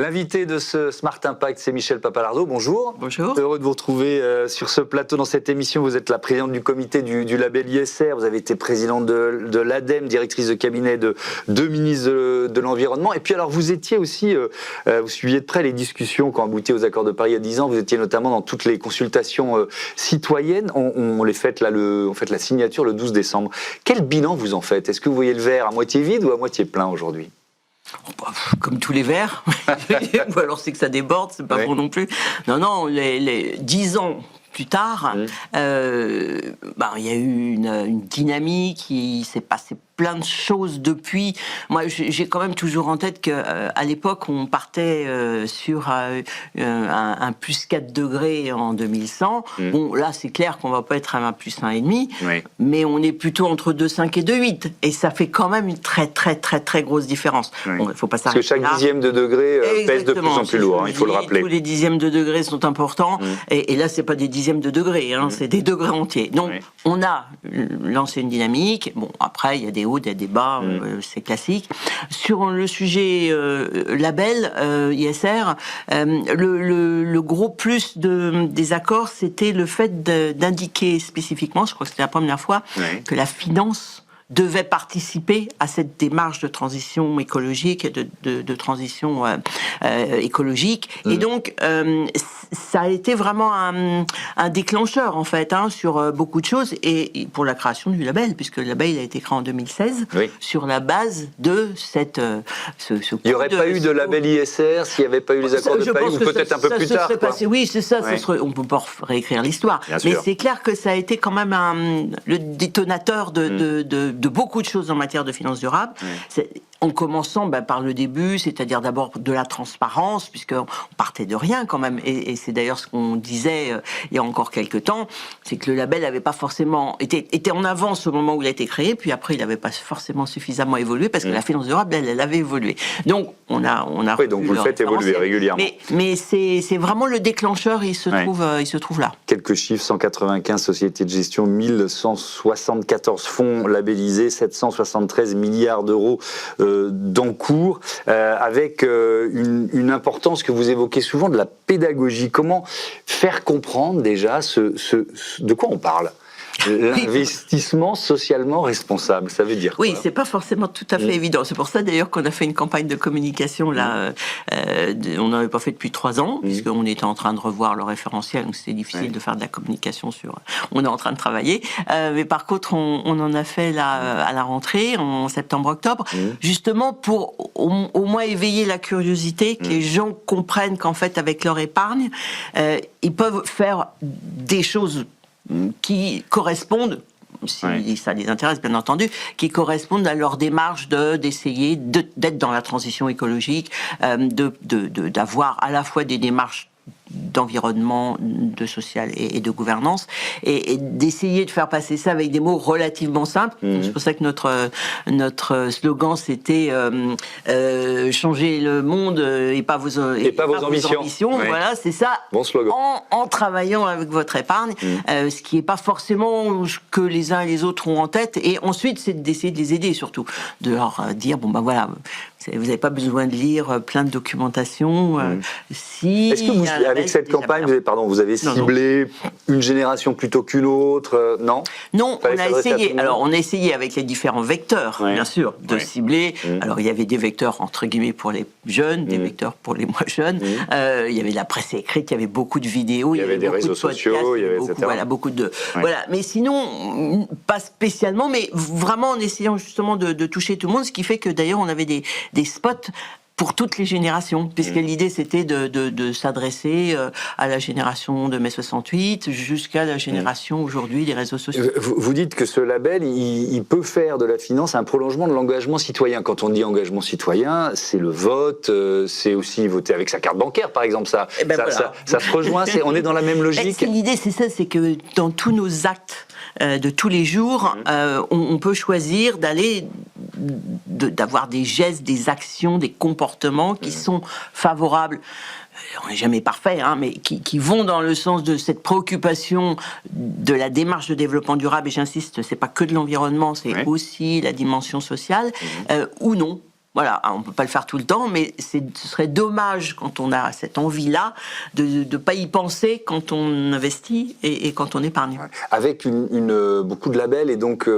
L'invité de ce Smart Impact, c'est Michel Papalardo. Bonjour. Bonjour. Heureux de vous retrouver sur ce plateau dans cette émission. Vous êtes la présidente du comité du label ISR. Vous avez été présidente de l'ADEME, directrice de cabinet de deux ministres de l'Environnement. Et puis alors, vous étiez aussi, vous suiviez de près les discussions quand abouti aux accords de Paris il y a 10 ans. Vous étiez notamment dans toutes les consultations citoyennes. On les fait là, on fait la signature le 12 décembre. Quel bilan vous en faites? Est-ce que vous voyez le verre à moitié vide ou à moitié plein aujourd'hui? Comme tous les verres, ou alors c'est que ça déborde, c'est pas bon non plus. Non, les 10 ans plus tard, il y a eu une dynamique, il s'est passé plein de choses depuis. Moi, j'ai quand même toujours en tête qu'à l'époque, on partait sur un plus 4 degrés en 2100. Bon, là, c'est clair qu'on va pas être à un plus 1,5, mais on est plutôt entre 2,5 et 2,8. Et ça fait quand même une très, très, très, très grosse différence. Bon, il faut pas s'arrêter. Parce que chaque dixième de degré pèse de plus en plus lourd, il faut le rappeler. Tous les dixièmes de degrés sont importants. Et là, c'est pas des dixièmes de degrés, c'est des degrés entiers. Donc, on a lancé une dynamique. Bon, après, il y a des hauts, des débats, c'est classique. Sur le sujet label ISR, le gros plus des accords, c'était le fait d'indiquer spécifiquement, je crois que c'était la première fois, que la finance devait participer à cette démarche de transition écologique et de transition écologique. Et donc, ça a été vraiment un déclencheur, en fait, sur beaucoup de choses, et pour la création du label, puisque le label a été créé en 2016, sur la base de cette... Il n'y aurait pas eu de label ISR s'il n'y avait pas eu les accords de Paris, ou peut-être un peu plus tard. Oui, c'est ça, on ne peut pas réécrire l'histoire. Mais c'est clair que ça a été quand même le détonateur de beaucoup de choses en matière de finances durables. En commençant par le début, c'est-à-dire d'abord de la transparence, puisqu'on partait de rien quand même, et c'est d'ailleurs ce qu'on disait il y a encore quelques temps, c'est que le label n'avait pas forcément était en avance au moment où il a été créé, puis après il n'avait pas forcément suffisamment évolué, parce que la finance durable, elle avait évolué. Donc on a oui, donc vous le faites évoluer régulièrement. Mais c'est vraiment le déclencheur, il se trouve là. Quelques chiffres: 195 sociétés de gestion, 1174 fonds labellisés, 773 milliards d'euros d'encours, avec une importance que vous évoquez souvent de la pédagogie. Comment faire comprendre déjà de quoi on parle? L'investissement socialement responsable, ça veut dire quoi? Oui, c'est pas forcément tout à fait évident. C'est pour ça d'ailleurs qu'on a fait une campagne de communication là. On n'avait pas fait depuis 3 ans, puisqu'on était en train de revoir le référentiel, donc c'était difficile de faire de la communication sur. On est en train de travailler, mais par contre, on en a fait là à la rentrée en septembre-octobre, justement pour au moins éveiller la curiosité, que les gens comprennent qu'en fait, avec leur épargne, ils peuvent faire des choses qui correspondent, si ça les intéresse bien entendu, qui correspondent à leur démarche d'essayer d'être dans la transition écologique, d'avoir à la fois des démarches d'environnement, de social et de gouvernance, et d'essayer de faire passer ça avec des mots relativement simples. C'est pour ça que notre slogan, c'était changer le monde et pas vos ambitions. Voilà, c'est ça. Bon slogan. En travaillant avec votre épargne, ce qui n'est pas forcément ce que les uns et les autres ont en tête. Et ensuite, c'est d'essayer de les aider, surtout, de leur dire voilà, vous n'avez pas besoin de lire plein de documentation. Est-ce que avec cette campagne, vous avez ciblé une génération plutôt qu'une autre? Non, on a essayé. Alors, on a essayé avec les différents vecteurs, bien sûr, de cibler. Alors, il y avait des vecteurs entre guillemets pour les jeunes, des vecteurs pour les moins jeunes. Il y avait de la presse écrite, il y avait beaucoup de vidéos, il y avait des réseaux sociaux, il y avait beaucoup de. Voilà. Mais sinon, pas spécialement, mais vraiment en essayant justement de toucher tout le monde, ce qui fait que d'ailleurs on avait des spots pour toutes les générations, puisque l'idée c'était de s'adresser à la génération de mai 68 jusqu'à la génération aujourd'hui des réseaux sociaux. Vous dites que ce label, il peut faire de la finance un prolongement de l'engagement citoyen. Quand on dit engagement citoyen, c'est le vote, c'est aussi voter avec sa carte bancaire, par exemple. Ça se rejoint, on est dans la même logique. L'idée, c'est ça, c'est que dans tous nos actes de tous les jours, on peut choisir d'avoir des gestes, des actions, des comportements qui sont favorables. On n'est jamais parfait, mais qui vont dans le sens de cette préoccupation de la démarche de développement durable, et j'insiste, c'est pas que de l'environnement, c'est aussi la dimension sociale, ou non. Voilà, on ne peut pas le faire tout le temps, mais ce serait dommage quand on a cette envie-là de ne pas y penser quand on investit et quand on épargne. Avec beaucoup de labels et donc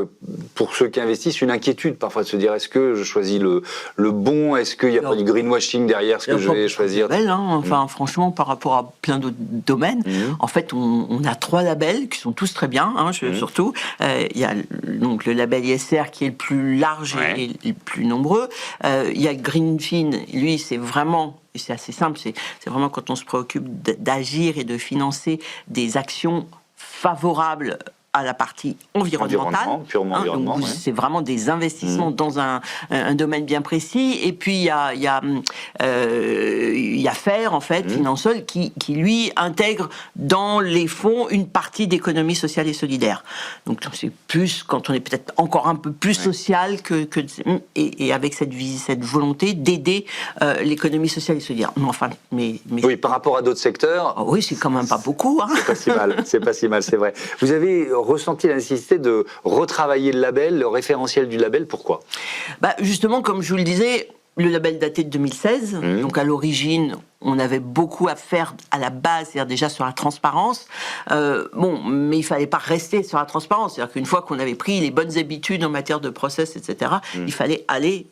pour ceux qui investissent, une inquiétude parfois de se dire est-ce que je choisis le bon, est-ce qu'il n'y a pas du greenwashing derrière ce que je vais choisir. Enfin, franchement, par rapport à plein d'autres domaines, en fait, on a 3 labels qui sont tous très bien, surtout. Il y a donc le label ISR qui est le plus large et le plus nombreux. Il y a Greenfin, lui, c'est vraiment, et c'est assez simple, c'est vraiment quand on se préoccupe d'agir et de financer des actions favorables à la partie environnementale. Purement environnement. C'est vraiment des investissements dans un domaine bien précis. Et puis il y a FAIR, en fait, Finansol, qui lui intègre dans les fonds une partie d'économie sociale et solidaire. Donc c'est plus, quand on est peut-être encore un peu plus social et avec cette volonté d'aider l'économie sociale et solidaire. Mais oui, par rapport à d'autres secteurs. Oui, c'est quand même pas beaucoup. C'est pas si mal, c'est vrai. Vous avez ressenti la nécessité de retravailler le label, le référentiel du label, pourquoi ? Justement, comme je vous le disais, le label daté de 2016, donc à l'origine, on avait beaucoup à faire à la base, c'est-à-dire déjà sur la transparence. Mais il fallait pas rester sur la transparence, c'est-à-dire qu'une fois qu'on avait pris les bonnes habitudes en matière de process, etc., il fallait aller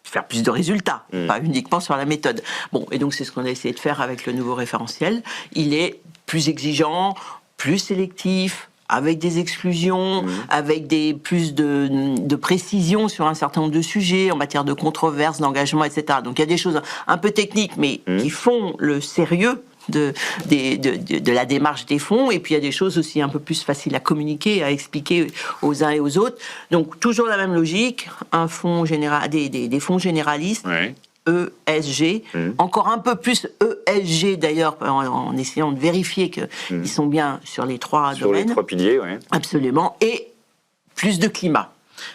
faire plus de résultats, pas uniquement sur la méthode. Et donc c'est ce qu'on a essayé de faire avec le nouveau référentiel. Il est plus exigeant, plus sélectif, avec des exclusions, avec plus de précision sur un certain nombre de sujets, en matière de controverses, d'engagement, etc. Donc il y a des choses un peu techniques, mais qui font le sérieux de la démarche des fonds, et puis il y a des choses aussi un peu plus faciles à communiquer, à expliquer aux uns et aux autres. Donc toujours la même logique, un fonds des fonds généralistes, ESG, encore un peu plus ESG d'ailleurs, en essayant de vérifier qu'ils sont bien sur les 3 domaines. Sur les 3 piliers, oui. Absolument, et plus de climat.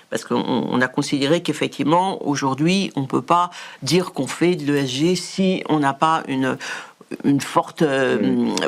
Parce qu'on a considéré qu'effectivement, aujourd'hui, on ne peut pas dire qu'on fait de l'ESG si on n'a pas une forte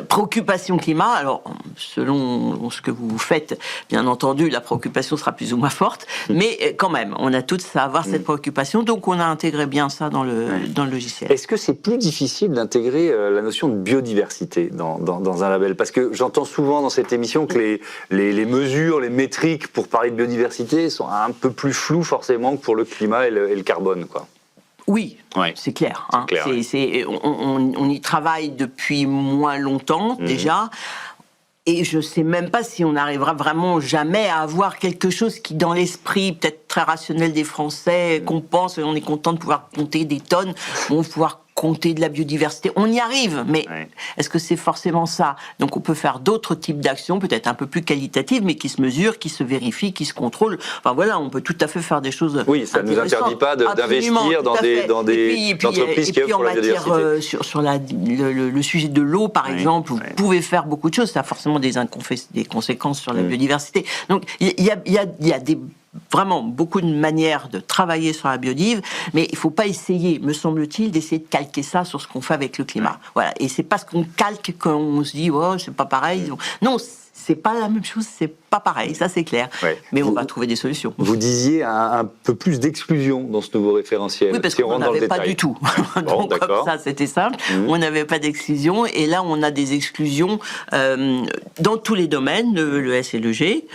préoccupation climat. Alors, selon ce que vous faites, bien entendu, la préoccupation sera plus ou moins forte, mais quand même, on a tous à avoir cette préoccupation, donc on a intégré bien ça dans le logiciel. Est-ce que c'est plus difficile d'intégrer la notion de biodiversité dans un label ? Parce que j'entends souvent dans cette émission que les mesures, les métriques pour parler de biodiversité sont un peu plus floues forcément que pour le climat et le carbone, quoi. Oui, c'est clair. On y travaille depuis moins longtemps déjà. Et je ne sais même pas si on n'arrivera vraiment jamais à avoir quelque chose qui, dans l'esprit peut-être très rationnel des Français, qu'on pense, et on est content de pouvoir compter des tonnes, pouvoir compter de la biodiversité. On y arrive, mais est-ce que c'est forcément ça ? Donc on peut faire d'autres types d'actions, peut-être un peu plus qualitatives, mais qui se mesurent, qui se vérifient, qui se contrôlent. Enfin voilà, on peut tout à fait faire des choses. Oui, ça ne nous interdit pas d'investir dans des entreprises qui offrent la biodiversité. Sur le sujet de l'eau, par exemple, vous pouvez faire beaucoup de choses. Ça a forcément des conséquences sur la biodiversité. Donc il y a vraiment beaucoup de manières de travailler sur la biodive, mais il ne faut pas essayer, me semble-t-il, d'essayer de calquer ça sur ce qu'on fait avec le climat. Voilà. Et c'est parce qu'on calque qu'on se dit oh, c'est pas pareil. Non, c'est pas la même chose, c'est pas pareil, ça c'est clair. Mais on va trouver des solutions. Vous disiez un peu plus d'exclusion dans ce nouveau référentiel. Oui, parce qu'on n'en avait pas du tout. Donc comme ça, c'était simple. On n'avait pas d'exclusion, et là, on a des exclusions dans tous les domaines, le S et le G.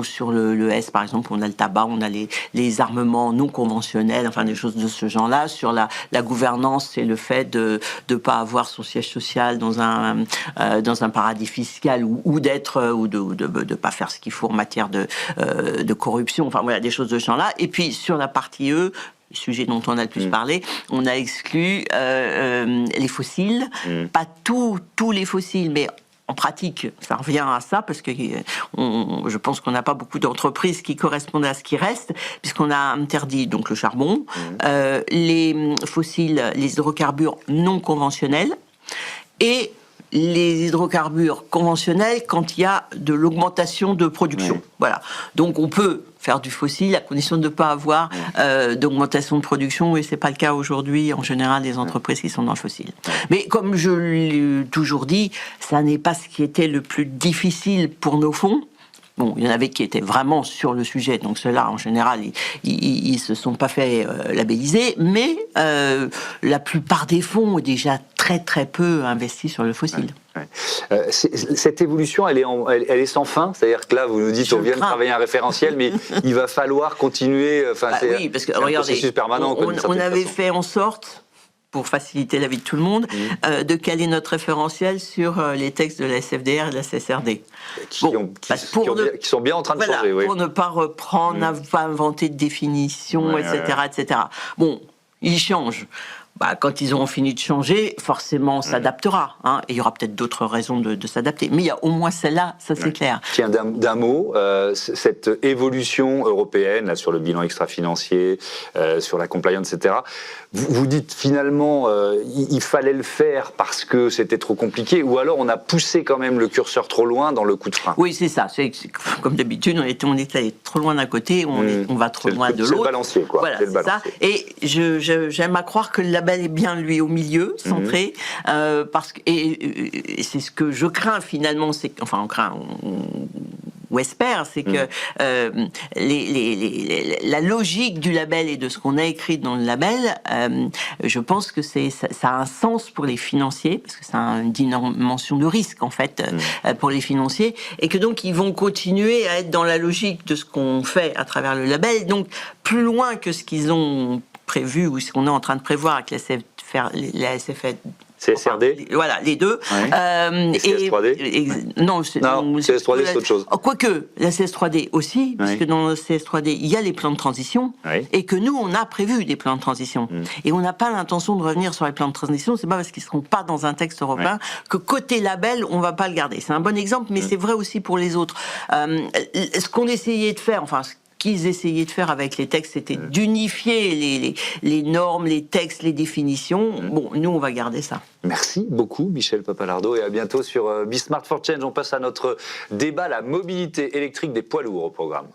Sur le S, par exemple, on a le tabac, on a les armements non conventionnels, enfin des choses de ce genre-là. Sur la gouvernance, c'est le fait de ne pas avoir son siège social dans un paradis fiscal ou de pas faire ce qu'il faut en matière de corruption, enfin voilà, des choses de ce genre-là. Et puis sur la partie E, sujet dont on a le plus parlé, on a exclu les fossiles, pas tous les fossiles, mais en pratique, ça revient à ça, parce que je pense qu'on n'a pas beaucoup d'entreprises qui correspondent à ce qui reste, puisqu'on a interdit donc le charbon, les fossiles, les hydrocarbures non conventionnels, et les hydrocarbures conventionnels quand il y a de l'augmentation de production. Voilà. Donc on peut faire du fossile à condition de ne pas avoir d'augmentation de production, et c'est pas le cas aujourd'hui en général des entreprises qui sont dans le fossile. Mais comme je l'ai toujours dit, ça n'est pas ce qui était le plus difficile pour nos fonds, Bon, il y en avait qui étaient vraiment sur le sujet, donc ceux-là, en général, ils se sont pas fait labelliser, mais la plupart des fonds ont déjà très très peu investi sur le fossile. Ouais. Cette évolution, elle est sans fin. C'est-à-dire que là, vous nous dites, on vient de travailler un référentiel, mais il va falloir continuer. Oui, parce que regardez, un processus permanent. On avait fait en sorte, pour faciliter la vie de tout le monde, de caler notre référentiel sur les textes de la SFDR et de la CSRD. Qui sont bien en train de changer. Oui. Pour ne pas reprendre, ne pas inventer de définition, etc. Bon, ils changent. Quand ils auront fini de changer, forcément, on s'adaptera. Et il y aura peut-être d'autres raisons de s'adapter. Mais il y a au moins celle-là, ça c'est clair. Tiens, d'un mot, cette évolution européenne là, sur le bilan extra-financier, sur la compliance, etc., vous dites finalement il fallait le faire parce que c'était trop compliqué, ou alors on a poussé quand même le curseur trop loin dans le coup de frein? Oui, c'est ça. Comme d'habitude, on est allé trop loin d'un côté, on va trop loin de l'autre. C'est le balancier, quoi. Voilà, c'est ça. Et j'aime à croire que le label est bien, lui, au milieu, centré, parce que, et c'est ce que je crains finalement, on craint, ou espère, c'est que la logique du label et de ce qu'on a écrit dans le label, je pense que ça a un sens pour les financiers, parce que ça a une dimension de risque, en fait, pour les financiers, et que donc ils vont continuer à être dans la logique de ce qu'on fait à travers le label, donc plus loin que ce qu'ils ont prévu ou ce qu'on est en train de prévoir avec la SFD. CSRD, voilà, les deux. Ouais. Et CS3D Non, CS3D, c'est autre chose. Quoique, la CS3D aussi, puisque dans le CS3D, il y a les plans de transition, et que nous, on a prévu des plans de transition. Et on n'a pas l'intention de revenir sur les plans de transition, c'est pas parce qu'ils ne seront pas dans un texte européen que côté label, on ne va pas le garder. C'est un bon exemple, mais c'est vrai aussi pour les autres. Ce qu'on essayait de faire, qu'ils essayaient de faire avec les textes, c'était d'unifier les normes, les textes, les définitions. Bon, nous, on va garder ça. Merci beaucoup, Michel Papalardo, et à bientôt sur Be Smart for Change. On passe à notre débat, la mobilité électrique des poids lourds au programme.